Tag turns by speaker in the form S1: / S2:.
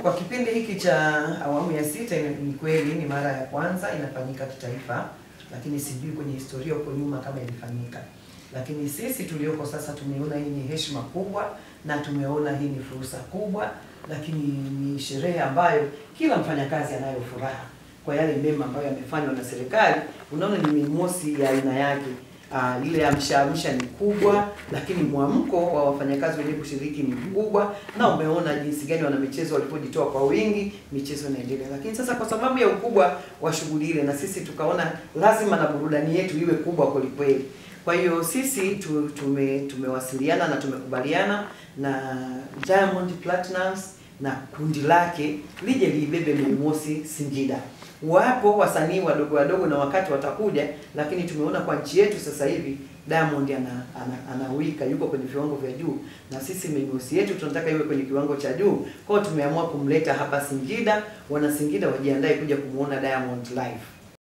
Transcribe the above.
S1: Kwa kipindi hiki cha awamu ya 6 ni kweli ni mara ya kwanza inafanyika kitaifa, lakini sijui kwenye historia huko nyuma kama ilifanyika. Lakini sisi tulioko sasa tumeona hii ni heshima kubwa na tumeona hii ni fursa kubwa, lakini ni sherehe ambayo kila mfanyakazi anayo furaha kwa yale mema ambayo yamefanywa na serikali. Unaona ni Mei Mosi ya aina yake. Ile amsha ni kubwa, lakini mwamko wa wafanyakazi wenyewe kushiriki ni mkubwa, na umeona jinsi gani wana michezo walipojitoa kwa wingi, michezo inaendelea. Lakini sasa kwa sababu ya ukubwa wa shughuli ile, na sisi tukaona lazima na burudani yetu iwe kubwa kweli. Kwa hiyo sisi tumewasiliana na tumekubaliana na Diamond Platnumz na kundi lake lije liibebe Mei Mosi Singida. Wapo wasanii wadogo na wakati watakuja, lakini tumeona kwa nchi yetu sasa hivi Diamond anawika, yuko kwenye viwango vya juu, na sisi Mei Mosi yetu tunataka iwe kwenye kiwango cha juu. Kwa hiyo tumeamua kumleta hapa Singida. Wana Singida wajiandae kuja kumuona Diamond live.